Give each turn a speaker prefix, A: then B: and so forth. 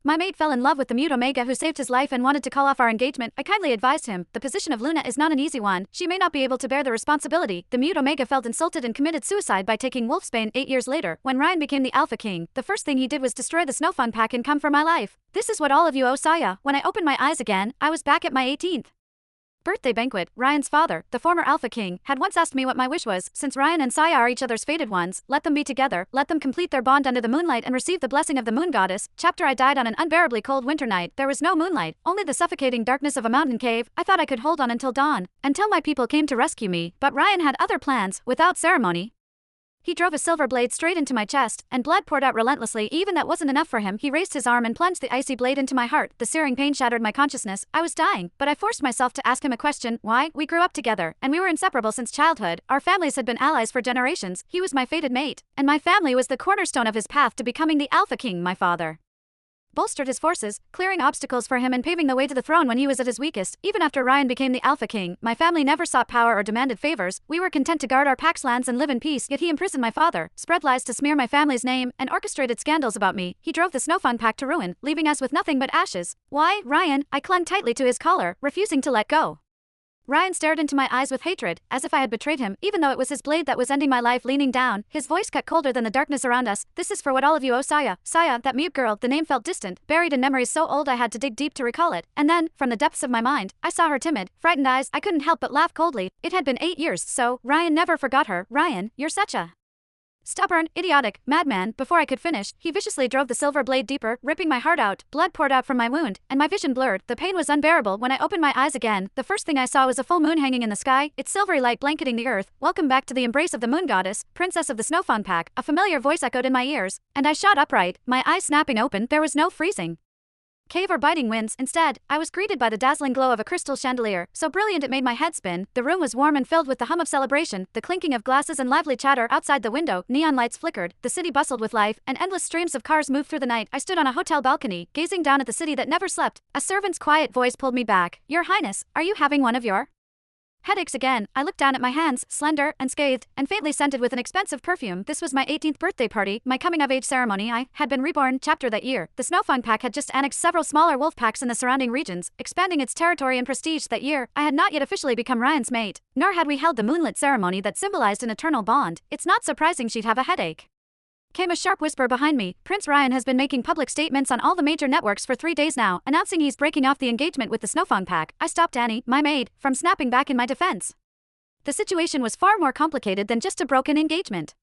A: My mate fell in love with the mute Omega who saved his life and wanted to call off our engagement. I kindly advised him, the position of Luna is not an easy one, she may not be able to bear the responsibility. The mute Omega felt insulted and committed suicide by taking Wolfsbane 8 years later. When Ryan became the Alpha King, the first thing he did was destroy the Snowfun Pack and come for my life. This is what all of you owe Saya. When I opened my eyes again, I was back at my 18th birthday banquet. Ryan's father, the former Alpha King, had once asked me what my wish was. Since Ryan and Saya are each other's fated ones, let them be together, let them complete their bond under the moonlight and receive the blessing of the moon goddess. Chapter I died on an unbearably cold winter night. There was no moonlight, only the suffocating darkness of a mountain cave. I thought I could hold on until dawn, until my people came to rescue me, but Ryan had other plans. Without ceremony, he drove a silver blade straight into my chest, and blood poured out relentlessly. Even that wasn't enough for him. He raised his arm and plunged the icy blade into my heart. The searing pain shattered my consciousness. I was dying, but I forced myself to ask him a question. Why? We grew up together, and we were inseparable since childhood. Our families had been allies for generations. He was my fated mate, and my family was the cornerstone of his path to becoming the Alpha King. My father bolstered his forces, clearing obstacles for him and paving the way to the throne when he was at his weakest. Even after Ryan became the Alpha King, my family never sought power or demanded favors. We were content to guard our pack's lands and live in peace. Yet he imprisoned my father, spread lies to smear my family's name, and orchestrated scandals about me. He drove the Snowfun Pack to ruin, leaving us with nothing but ashes. Why, Ryan? I clung tightly to his collar, refusing to let go. Ryan stared into my eyes with hatred, as if I had betrayed him, even though it was his blade that was ending my life. Leaning down, his voice cut colder than the darkness around us. This is for what all of you owe Saya. Saya, that mute girl. The name felt distant, buried in memories so old I had to dig deep to recall it. And then, from the depths of my mind, I saw her timid, frightened eyes. I couldn't help but laugh coldly. It had been 8 years, so Ryan never forgot her. Ryan, you're such a stubborn, idiotic madman. Before I could finish, he viciously drove the silver blade deeper, ripping my heart out. Blood poured out from my wound, and my vision blurred. The pain was unbearable. When I opened my eyes again, the first thing I saw was a full moon hanging in the sky, its silvery light blanketing the earth. Welcome back to the embrace of the moon goddess, princess of the Snowfun Pack. A familiar voice echoed in my ears, and I shot upright, my eyes snapping open. There was no freezing cave or biting winds. Instead, I was greeted by the dazzling glow of a crystal chandelier, so brilliant it made my head spin. The room was warm and filled with the hum of celebration, the clinking of glasses and lively chatter outside the window. Neon lights flickered, the city bustled with life, and endless streams of cars moved through the night. I stood on a hotel balcony, gazing down at the city that never slept. A servant's quiet voice pulled me back. Your Highness, are you having one of your headaches again? I looked down at my hands, slender, unscathed, and faintly scented with an expensive perfume. This was my 18th birthday party, my coming-of-age ceremony. I had been reborn. Chapter that year, the Snowfun Pack had just annexed several smaller wolf packs in the surrounding regions, expanding its territory and prestige. That year, I had not yet officially become Ryan's mate, nor had we held the moonlit ceremony that symbolized an eternal bond. It's not surprising she'd have a headache, came a sharp whisper behind me. Prince Ryan has been making public statements on all the major networks for 3 days now, announcing he's breaking off the engagement with the Snowfun Pack. I stopped Annie, my maid, from snapping back in my defense. The situation was far more complicated than just a broken engagement.